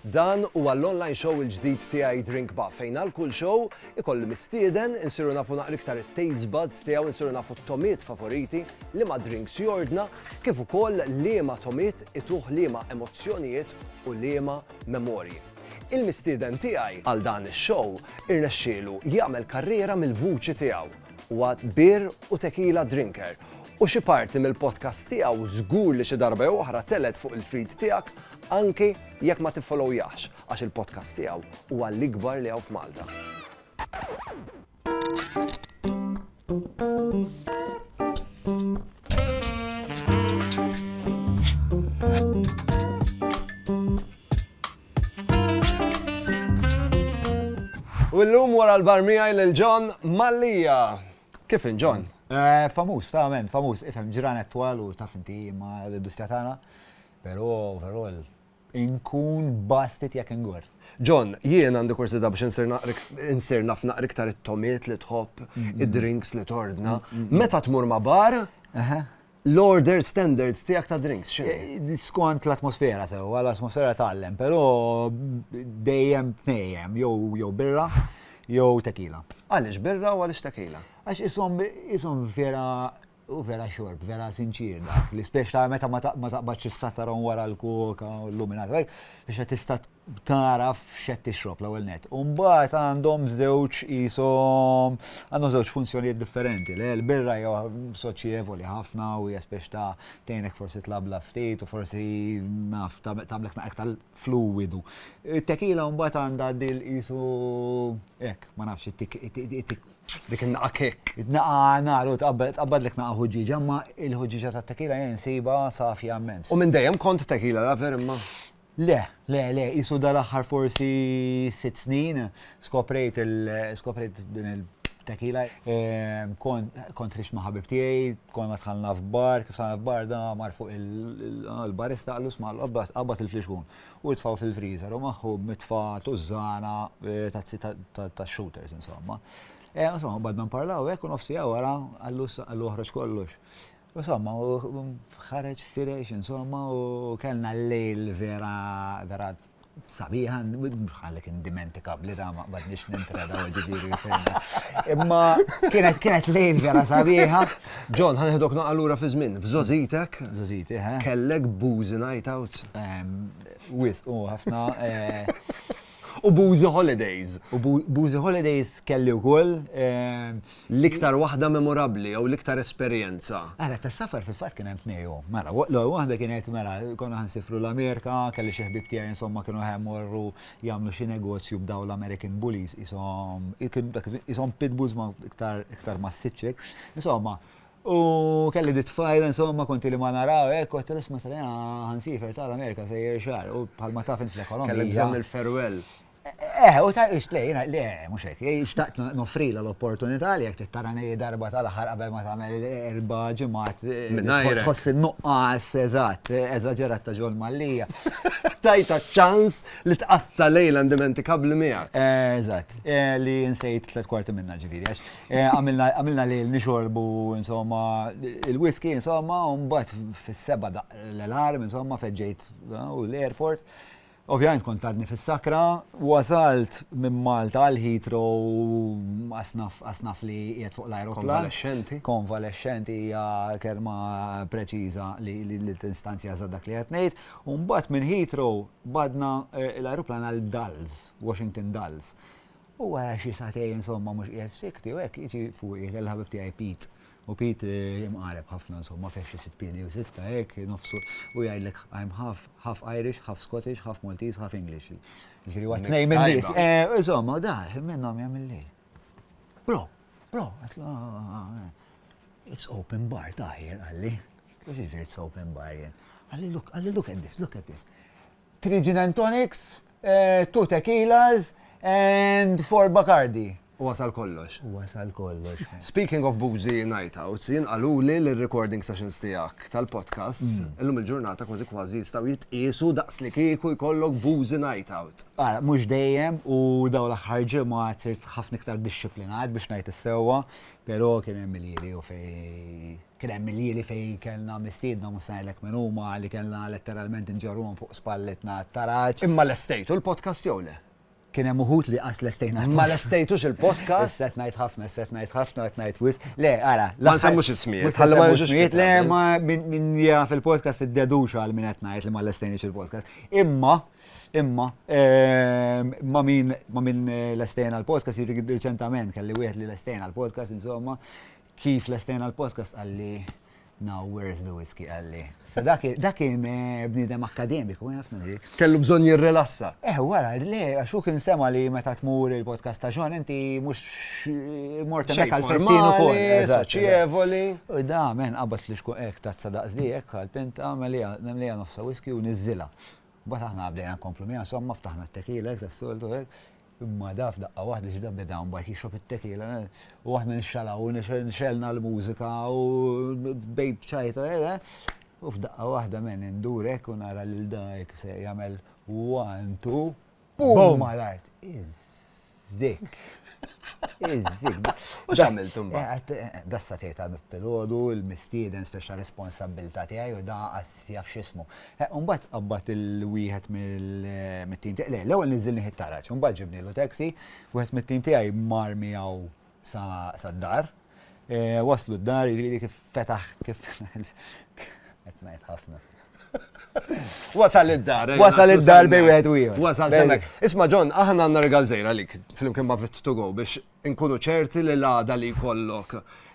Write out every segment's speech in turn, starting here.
Dan huwa l-online show il-ġdid tiegħi Drink Ba' fejn għal kull show ikolli mistieden insiru nafu naqra iktar it-taste buds tiegħu insiru nafu t-tomiet favoriti liema drinks jordna kif ukoll liema tomiet ituħ liema emozzjonijiet u liema memorji. Il-mistieden tiegħi għal dan ix-show irnexxielu jagħmel karriera mill-vuċi tiegħu huwa beer u tequila drinker. U xi parti mill-podcast tiegħu żgur li xi darba jew oħra telet fuq il-feed tiegħek anke jekk ma tiffollowjahx għax il-podcast tiegħu huwa l-ikbar li hawn f'Malta. U llum wara l-bar miegħi lil John Mallija. Kif in John? Famus, famus, ifhem ġranet twal u taf inti ma l-industrija tagħna, però overall inkun bastet jekk ingur. John, jien għandi kursida biex insir naf naqra iktar it-tomiet li tħobb, id-drinks li tordna. Meta tmur ma' bar, l-order standard tiegħek ta' drinks x'inhi? Skont l-atmosfera sew, l-atmosfera tgħallem, però dejjem tnejjem jew birra jew tequila. Għaliex birra u għaliex tequila? Għax isom vera xorb, vera sinċir dak, li speċta meta ma taqbadx is-sataron wara l-koka u l-luminat, biex tista' taraf x'qed tixrob l-ewwel net. U mbagħad għandhom żewġ funzjonijiet differenti. L-birra hija soċjevoli ħafna u hija speċta tgħinek forsi tlabla ftit u forsi naf tagħmlek naqek tal-fluidu. Tequila mbagħad għandha dil qisu hekk, ma nafx dik in-naqa kek. Naqa naru tqabbad lek naqa ħuġġiġa, ma il-ħuġġiġa tat-tequila jensiba safja immens. U minn dejjem kont tequila la ver imma? Le, isu dal-aħħar forsi 6 snin skoprejt din il-tequila. Kont rix ma' ħabib tiegħi, konna dħalna f'bar, kif sana f'bar da mar fuq il-barista qallu sma' qabad il-fliexkun u tfaw fil-freezer u maħħu mitfa' tużżana tax-shooters insomma. Insomma, badna nparlaw hekk u nofs fija wara għallu ħroġ kollox. Insomma, ħareġ firex, insomma, u kellna l-lejl vera sabiħan, ħallek indimentikabli da ma badniex nintreda u ġibiri sejna. Imma kienet lejl vera sabiħa. John, ħanħedok naqalura fi żmien, f'żożitek. Żożiti, kellek boozy night out. Ħafna. U Boozy Holidays. U Boozy Holidays kelli wkoll. L-iktar waħda memorabbli jew l-iktar esperjenza. Tas-safar fil-fatt kien hemm tnejn. Mela, waħda kienet konna ħansifru l-Amerika, kelli xi ħbieb tiegħi insomma kienu ħemmorru jagħmlu xi negozju b'daw l-American Bullies ishom pitbulls ma iktar massiċċek. Insomma, u kelli dit-tfajl, insomma, konti li ma naraw, kont l-isma ħansifer tal-Amerika sejjer xahar u bħalma taf fl-ekonomija. Kellek bżonn il-farewell. U ta' mux hekk, xtaqt nofrila l-opportunità li jekk tittarani darba tal-aħħar qabel ma tagħmel 4 ġimgħat. Minnajrek. Tħoss in-nuqqas eżatt, eżaġerat ta' John Mallija. Tajta ċans li tqatta lejla indimentikabli miegħek. Eżatt, li nsejt 3/4 minna ġifieri għax għamilna lejl nixorbu insomma il-whisky insomma u mbagħad fis-7 l-alarm insomma feġġejt u l-airport. Ovvjament kont għadni fis-sakra, wasalt minn Malta għal Heathrow asnaf li qiegħed fuq l-ajruplan. Konvalescenti hija kelma preċiża li tinstanzja dak li qed ngħid. U mbagħad minn Heathrow badna l-ajruplan għal Dulles, Washington Dulles. U xi sagħtejn insomma mhux qiegħed sikti u hekk jiġi fuq il-ħabib tiegħi Pete. U Pete jimqareb ħafna insomma fexxi 6 piedi u 6 hekk nofsu u jgħidlek I'm half Irish, half Scottish, half Maltese, half English. Jiġifieri huwa tnejn minn nies. Insomma, minnhom jagħmel li. Bro, it's open bar ta' here, għalli. Jiġifieri it's open bar jien. Għalli look at this. 3 gin and tonics, 2 tequilas and 4 Bacardi. U wasal kollox. Wasal kollox. Speaking of boozy night outs, jien għaluli l-recording sessions tijak tal-podcast, illum il-ġurnata kważi jistaw jitqisu daqs li kieku jkollok boozy night out. Għara, mux dejjem u daw l-axħar ġimma sirt ħafna iktar disciplinat biex najt is-sewwa, pero kien hemm milili u fej kien hemm milili fej kellna mistiedna musajlek minn huma li kellna letteralment inġorruhom fuq spallitna taraġ. Imma l-estejtu l-podcast jew le? Kien hemm uħut li qas l-estejna. Ma l-estejtux il-podcast? Set najt ħafna, qed ngħid wis. Le, għara. Ma nsemmux ismijiet. Ħalli ma jiġux le, ma minn fil-podcast id-deduxa għal min qed ngħid li ma l-estejniex il-podcast. Imma ma min l-estejna l-podcast riċentament kelli wieħed li l-estejna l-podcast insomma kif l-estejna l-podcast għalli now where's the whiskey għalli. So dak kien bniedem akademiku ħafna li. Kellu bżonn jirrilassa. Wara, le, għaxu kien sema li meta tmur il-podcast ta' John inti mhux mort hemmhekk għall-festin ukoll. Soċjevoli. U da men qabad li xkun hekk tazza daqsdijek għall-pinta nemlija nofsa whisky u niżżilha. Bat aħna bdejna nkomplu miha insomma ftaħna t-tekila hekk tas-soltu hekk. Imma daf daqqa waħda ġida beda mbagħad jixrob it-tekila u aħna nixxalaw u nixxelna l-mużika u bejt ċajta u f'daqqa waħda men indur hekk u nara lil dajk se jagħmel 1, 2, boom malajt. Iżzik. U x'għamiltu mbagħad? Dassa tgħidha bil-pilgħodu, il-mistieden speċa responsabilità tiegħi u da jaf x'ismu. Mbagħad qabad il-wieħed mit-tim tiegħi. Le, l-ewwel niżil nieħed taraġ, mbagħad ġibnielu taxi, wieħed mit-tim tiegħi mar miegħu sad-dar. Waslu d-dar, jiġifieri kif fetaħ kif qed ngħid ħafna. Wasal id-dar. Wasal id-dar bej wieħed u ieħor. Wasal semmek. Isma' John, aħna għandna regal żgħira għalik flimkien ma' Fit to Go biex inkunu ċerti li l-għada li jkollok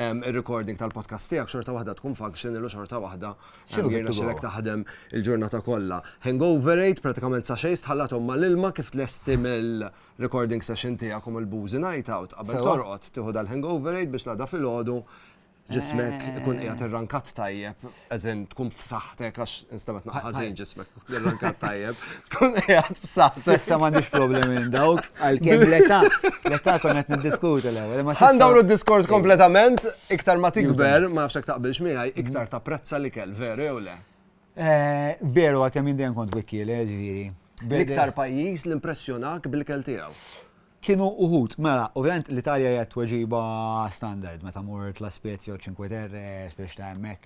il-recording tal-podcast tiegħek xorta waħda tkun function ilu xorta waħda jirna xilek taħdem il-ġurnata kollha. Hangoverate pratikament sa xejn tħallathom mal-ilma kif tlesti mill-recording session tiegħek u mill-boozy night out qabel torqod tieħu dal-hangoverate biex l-għada filgħodu ġismek ikun qiegħed irrankat tajjeb, eżin tkun f'saħħtek għax instamet naħħażin ġismek irrankat tajjeb, tkun qiegħed f'saħħtek. S'issa m'għandix problemi minn dawk għalkemm l-età konna qed niddiskutu l-ewwel. Ħandawru d-diskors kompletament, iktar ma tikber, ma nafx hekk taqbilx miegħi, iktar tapprezza l-ikel, veru jew le? Veru għalkemm jien dejjem kont wikkil, ġifieri. L-iktar pajjiż l-impressjonak bil-ikel tiegħu. Kienu uħut, mela, ovvjament l-Italja hija tweġiba standard, meta mort la Spezia u Cinque Terre, biex ta' hemmhekk,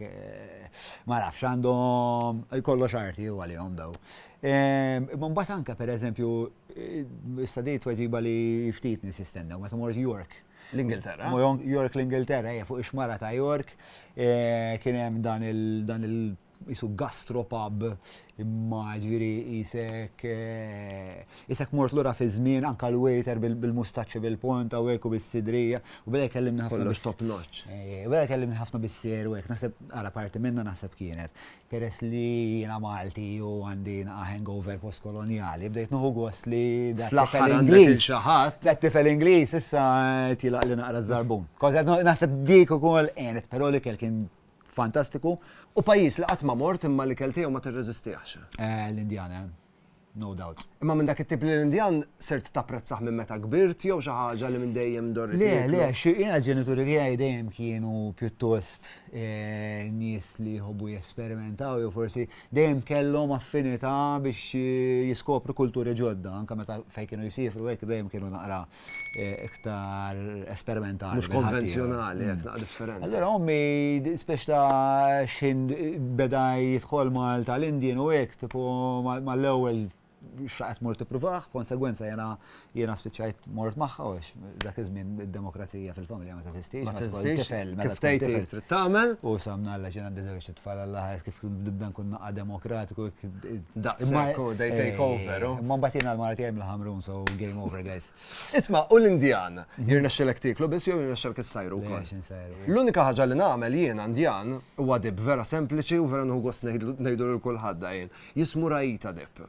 ma nafx għandhom kollox arti u għalihom daw. Imma mbagħad anke pereżempju issa dejt tweġiba li ftit nies jistennew meta mort York. L-Ingilterra? York l-Ingilterra, fuq ix-xmara ta' York, kien hemm dan il jisu gastropub imma ġviri jisek mort l-ura fi żmien anka l-waiter bil-mustaċċi bil-ponta u għeku bil-sidrija u beda jkellimni ħafna kollox top notch. Beda jkellimni ħafna bis-ser u għek, naħseb għala parti minna naħseb kienet. Peress li jena Malti u għandi hangover post-koloniali, bdejt nuħu gost li fl-aħħar għandek il-xaħat. Dat-tifel Ingliż issa tilaq li naqra żarbun. Naħseb dik ukoll għenet, però li kien fantastiku. U pajjiż li qatt ma mort imma li kell tiegħu ma tirreżistihx. L-Indjan, no doubt. Imma minn dak it-tip li l-Indjan sirt tapprezzaħ minn meta kbirt jew xi ħaġa li minn dejjem dorri. Le, jiena l-ġenituri tiegħi dejjem kienu pjuttost nies li jħobbu jesperimentaw jew forsi dejjem kellhom affinità biex jiskopru kulturi ġodda, anke meta fejn kienu jsifru hekk dejjem kienu naqra iktar esperimentali. Mhux konvenzjonali, hekk naqra differenti. Allura ommi speċta xin beda jidħol tal-Indien u hekk tipo mal-ewwel xaqet mort ippruvaħ, konsegwenza jena spiċċajt mort magħha u dak iż-żmien id-demokrazija fil-familja ma teżistix. Ma teżistix. Kif tgħid trid tagħmel? U samna alla ġena ndiżewġ it-tfal all-aħħar kif nibda nkun naqqa demokratiku. Daqshekk they take over. Imma mbagħad jiena l-mara tiegħi mill-ħamrun so game over guys. Isma' u l-Indjan jirnexxilek tiklu biss jew jirnexxilek issajru wkoll. L-unika ħaġa li nagħmel jien Indjan huwa dib vera sempliċi u vera nħu gost ngħidu lil kulħadd jien. Jismu Rajta dib.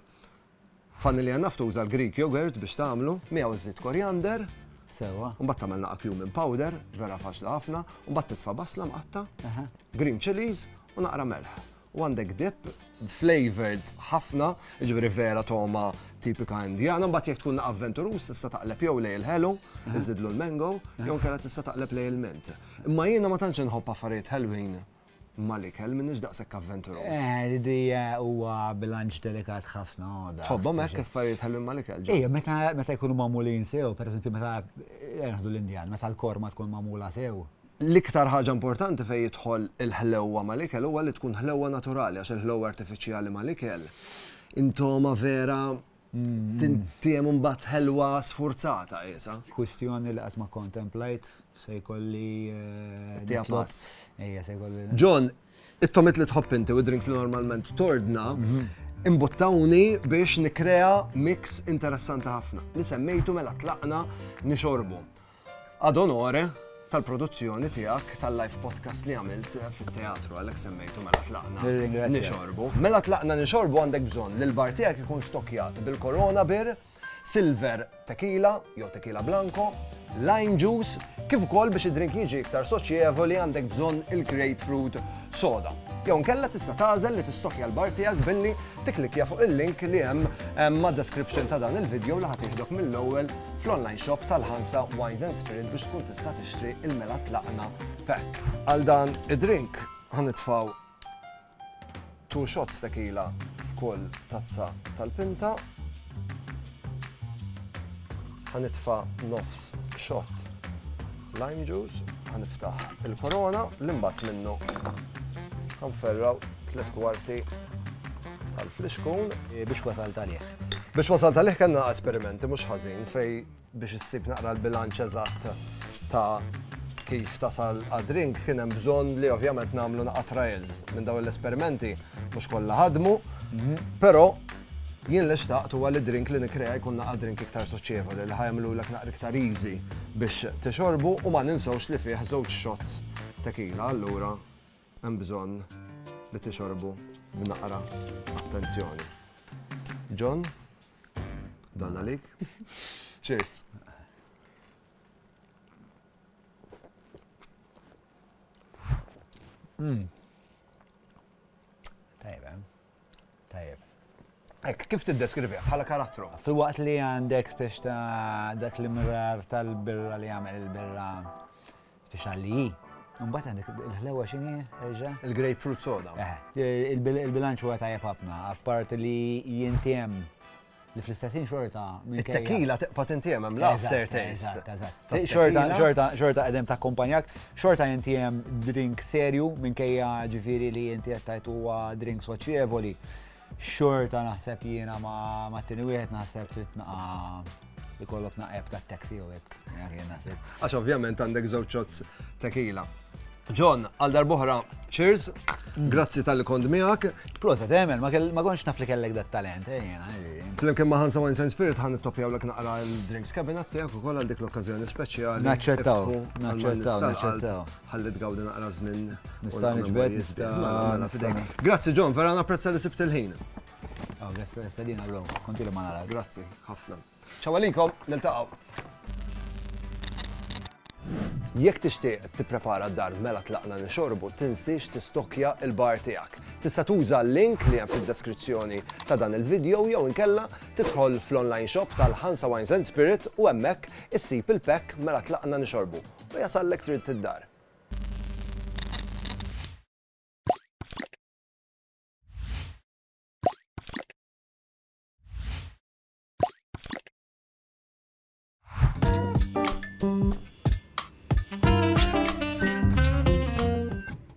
Fanni naftu uża l-Greek yogurt biex tagħmlu, miegħu żiet korjander, sewa. U mbagħad tagħmel naqa' cumin powder, vera faċli ħafna, u mbagħad titfa' basla mqatta, green chilies u naqra melħ. u għandek dip flavored ħafna, ġifieri vera toma tipika indjana, mbagħad jekk tkun avventurus tista' taqleb jew lej il-hello, iżidlu l-mango, jew kellha tista' taqleb lej il-mint. Imma jiena ma tantx inħobb affarijiet Halloween mal-ikel minnix daqshekk avventurus. Di huwa bilanċ delikat ħafna. Tħobbhom hekk affarijiet Halloween mal-ikel. Ejja, meta jkunu magħmulin sew, pereżempju meta naħdu l-Indjan, meta l-korma tkun magħmula sew. L-iktar ħaġa importanti fejn jidħol il-ħlewwa mal-ikel huwa li tkun ħlewwa naturali għax il-ħlewwa artifiċjali mal-ikel. Intoma vera tintiem mbagħad ħelwa sfurzata qiesa. Kwistjoni li qatt ma kontemplajt se jkolli Tija pass. Ejja, se jkolli. John, it-tomit li tħobb inti u drinks li normalment tordna imbuttawni biex nikrea mix interessanti ħafna li semmejtu mela tlaqna nixorbu. Ad onore tal-produzzjoni tiegħek tal-live podcast li għamilt fit-teatru għalhekk semmejtu mela tlaqna nixorbu. Mela tlaqna nixorbu għandek bżonn li l-bar tiegħek ikun stokkjat bil-Corona bir, Silver tequila jew tequila blanco, lime juice, kif ukoll biex id-drink jiġi iktar soċjevoli għandek bżonn il-grapefruit soda. Jew nkella tista' tagħżel li tistokja l-bar tiegħek billi tiklikja fuq il-link li hemm mad-description ta' dan il-video li ħadd jieħdok mill-ewwel fl-online shop tal-Hansa Wines and Spirit biex tkun tista' tixtri il-mela tlaqna pack. Għal dan id-drink ħanitfgħu 2 shots tequila f'kull tazza tal-pinta. Ħanitfa' nofs shot lime juice, ħaniftaħ il-Corona li mbagħad minnu ħanferraw 3 kwarti tal-fliskun. Biex wasalt għalih. Biex wasalt għalih kellna esperimenti mhux ħażin fej biex issib naqra l-bilanċ eżatt ta' kif tasal għad-drink kien hemm bżonn li ovvjament nagħmlu naqa' trials minn dawn l-esperimenti mhux kollha ħadmu, però jien li xtaqt huwa li drink li nikrea jkun naqa' drink iktar soċjevoli li ħajamlulek naqra iktar easy biex tixorbu u ma ninsewx li fih żewġ shots tequila, allura hemm bżonn li tixorbu b'naqra attenzjoni. John, dan għalik. Cheers. Tajjeb. Ek, kif tiddeskrivi bħala karattru? Fil-waqt li għandek biex ta' dak l-imrar tal-birra li għamel il-birra biex għalli. Mbagħad għandek il-ħlewa x'inhi erġa'? Il-grapefruit soda. Il-bilanċ huwa tajjeb ħafna, apart li jintiem li fl-istessin xorta. Il-tequila teqpa tintiem hemm l-after taste. Xorta qegħdem takkumpanjak, xorta jintiem drink serju minkejja ġifieri li inti qed tajt huwa drink soċjevoli. Xorta naħseb jiena ma t-tieni wieħed naħseb trid naqa' ikollok naqeb tat-taxi u hekk. Għax ovvjament għandek żewġ shots tequila. John, għal darb'oħra, cheers. Grazzi tal-li kont miegħek. Proset, Emel, ma konx naf li kellek dat talent, jiena. Flimkien ma' Hansa Wines and Spirit ħan nittopjawlek naqra l-drinks cabinet tiegħek ukoll għal dik l-okkażjoni speċjali. Naċċettaw. Ħalli tgawdi naqra żmien. Nista' niġbed, Grazzi John, vera napprezza li sibt il-ħin. Stadina l-lum, kontilu ma nara. Grazzi, ħafna. Ċawalikom, niltaqgħu. Jekk tixtieq tipprepara d-dar mela tlaqna nixorbu, tinsiex tistokja l-bar tiegħek. Tista' tuża l-link li hemm fid-deskrizzjoni ta' dan il-video jew inkella tidħol fl-online shop tal-Hansa Wines and Spirit u hemmhekk issib il-pack mela tlaqna nixorbu u jasallek trid id-dar.